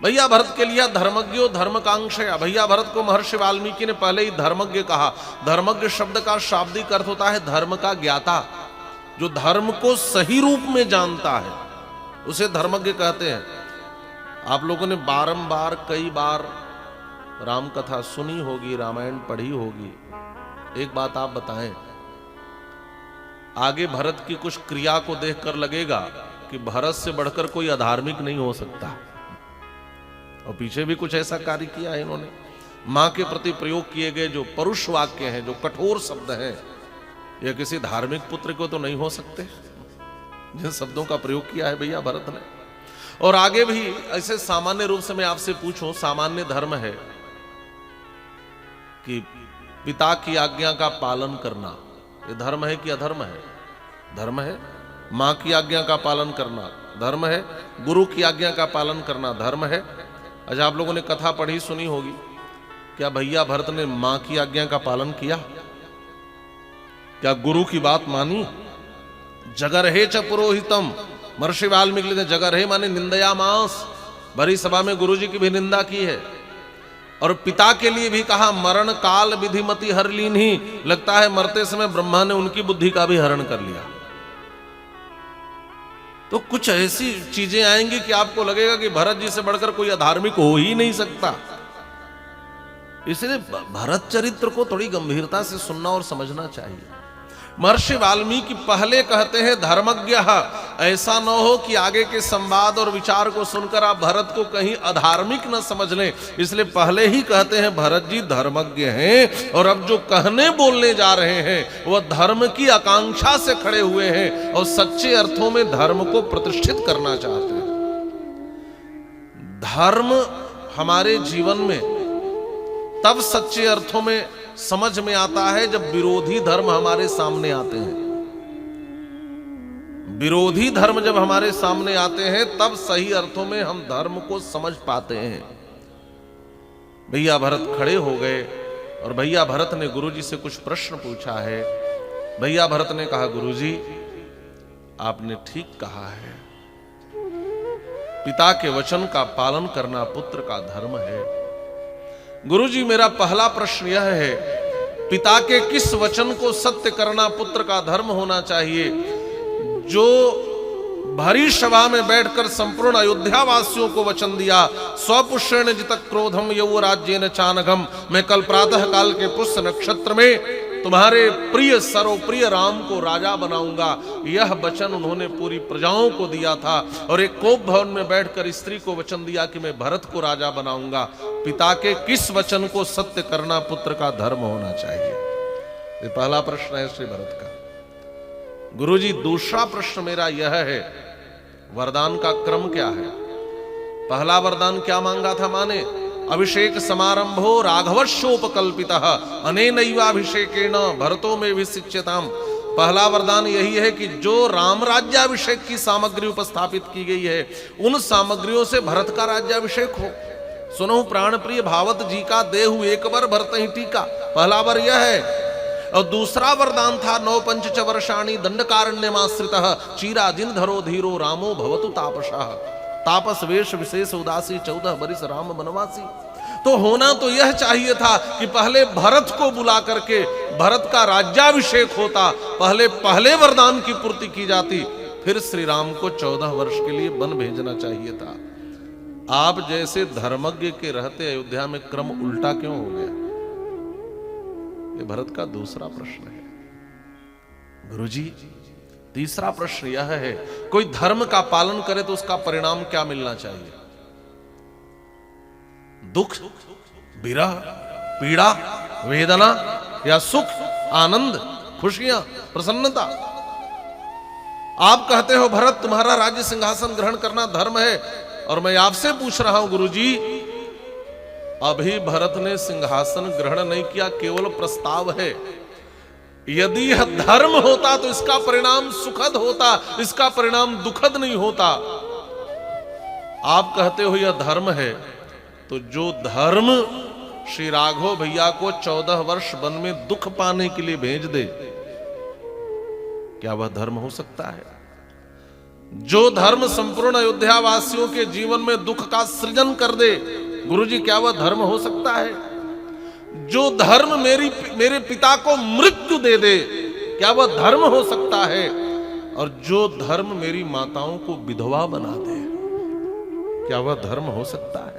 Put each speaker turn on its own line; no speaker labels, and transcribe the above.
भैया भरत के लिए धर्मज्ञो धर्मकांक्षया, भैया भरत को महर्षि वाल्मीकि ने पहले ही धर्मज्ञ कहा। धर्मज्ञ शब्द का शाब्दिक अर्थ होता है धर्म का ज्ञाता, जो धर्म को सही रूप में जानता है उसे धर्मज्ञ कहते हैं। आप लोगों ने बारंबार कई बार राम कथा सुनी होगी, रामायण पढ़ी होगी। एक बात आप बताएं, आगे भरत की कुछ क्रिया को देखकर लगेगा कि भरत से बढ़कर कोई अधार्मिक नहीं हो सकता, और पीछे भी कुछ ऐसा कार्य किया है इन्होंने। मां के प्रति प्रयोग किए गए जो परुष वाक्य हैं, जो कठोर शब्द हैं, यह किसी धार्मिक पुत्र को तो नहीं हो सकते, जिन शब्दों का प्रयोग किया है भैया भरत ने। और आगे भी ऐसे सामान्य रूप से मैं आपसे पूछूं, सामान्य धर्म है कि पिता की आज्ञा का पालन करना, ये धर्म है कि अधर्म है? धर्म है। मां की आज्ञा का पालन करना धर्म है, गुरु की आज्ञा का पालन करना धर्म है। अच्छा, आप लोगों ने कथा पढ़ी सुनी होगी, क्या भैया भरत ने मां की आज्ञा का पालन किया? क्या गुरु की बात मानी? जगरहे च पुरोहितम, महर्षि वाल्मीकि ने जगरहे माने निंदया मांस, भरी सभा में गुरु जी की भी निंदा की है। और पिता के लिए भी कहा मरण काल विधिमति हर लीन्ही, लगता है मरते समय ब्रह्मा ने उनकी बुद्धि का भी हरण कर लिया। तो कुछ ऐसी चीजें आएंगी कि आपको लगेगा कि भरत जी से बढ़कर कोई अधार्मिक हो ही नहीं सकता। इसलिए भरत चरित्र को थोड़ी गंभीरता से सुनना और समझना चाहिए। महर्षि वाल्मीकि पहले कहते हैं धर्मज्ञ, ऐसा न हो कि आगे के संवाद और विचार को सुनकर आप भरत को कहीं अधार्मिक न समझ लें, इसलिए पहले ही कहते हैं भरत जी धर्मज्ञ हैं। और अब जो कहने बोलने जा रहे हैं वह धर्म की आकांक्षा से खड़े हुए हैं और सच्चे अर्थों में धर्म को प्रतिष्ठित करना चाहते हैं। धर्म हमारे जीवन में तब सच्चे अर्थों में समझ में आता है जब विरोधी धर्म हमारे सामने आते हैं। विरोधी धर्म जब हमारे सामने आते हैं तब सही अर्थों में हम धर्म को समझ पाते हैं। भैया भरत खड़े हो गए और भैया भरत ने गुरुजी से कुछ प्रश्न पूछा है। भैया भरत ने कहा गुरुजी आपने ठीक कहा है, पिता के वचन का पालन करना पुत्र का धर्म है। गुरुजी मेरा पहला प्रश्न यह है, पिता के किस वचन को सत्य करना पुत्र का धर्म होना चाहिए? जो भरी सभा में बैठकर संपूर्ण अयोध्या वासियों को वचन दिया, स्वपुष्येण जित क्रोधम यौ राज्येन चानघम, मैं कल प्रातः काल के पुष्य नक्षत्र में तुम्हारे प्रिय सर्वप्रिय राम को राजा बनाऊंगा, यह वचन उन्होंने पूरी प्रजाओं को दिया था। और एक कोप भवन में बैठकर स्त्री को वचन दिया कि मैं भरत को राजा बनाऊंगा। पिता के किस वचन को सत्य करना पुत्र का धर्म होना चाहिए? ये पहला प्रश्न है श्री भरत का। गुरुजी दूसरा प्रश्न मेरा यह है, वरदान का क्रम क्या है? पहला वरदान क्या मांगा था माने? अभिषेक समारंभो राघवशोपकल्पितः अनेनैवाभिषेकेण भरतो में विशिच्यताम। पहला वरदान यही है कि जो राम राज्याभिषेक की सामग्री उपस्थापित की गई है उन सामग्रियों से भरत का राज्याभिषेक हो। सुनो प्राण प्रिय भावत जी का देहु एक बार भरत ही टीका, पहला वर यह है। और दूसरा वरदान था नौ पंच च वर्षाणि दंडकारण्यमाश्रितः चीराजिन धरो धीरो रामो भवतु तापसः। तापस वेश विशेष उदासी 14 बरिस राम बनवासी। तो होना तो यह चाहिए था कि पहले भरत को बुला करके भरत का राज्याभिषेक होता, पहले वरदान की पूर्ति की जाती, फिर श्री राम को 14 वर्ष के लिए वन भेजना चाहिए था। आप जैसे धर्मज्ञ के रहते अयोध्या में क्रम उल्टा क्यों हो गया? ये भरत का दूसरा प्रश्न है। गुरुजी तीसरा प्रश्न यह है, कोई धर्म का पालन करे तो उसका परिणाम क्या मिलना चाहिए? दुख, विरह, पीड़ा, वेदना या सुख, आनंद, खुशियां, प्रसन्नता? आप कहते हो भरत तुम्हारा राज्य सिंहासन ग्रहण करना धर्म है, और मैं आपसे पूछ रहा हूं गुरुजी, अभी भरत ने सिंहासन ग्रहण नहीं किया, केवल प्रस्ताव है। यदि यह धर्म होता तो इसका परिणाम सुखद होता, इसका परिणाम दुखद नहीं होता। आप कहते हो यह धर्म है, तो जो धर्म श्री राघव भैया को 14 वर्ष वन में दुख पाने के लिए भेज दे, क्या वह धर्म हो सकता है? जो धर्म संपूर्ण अयोध्या वासियों के जीवन में दुख का सृजन कर दे, गुरुजी क्या वह धर्म हो सकता है? जो धर्म मेरे पिता को मृत्यु दे दे, क्या वह धर्म हो सकता है? और जो धर्म मेरी माताओं को विधवा बना दे, क्या वह धर्म हो सकता है?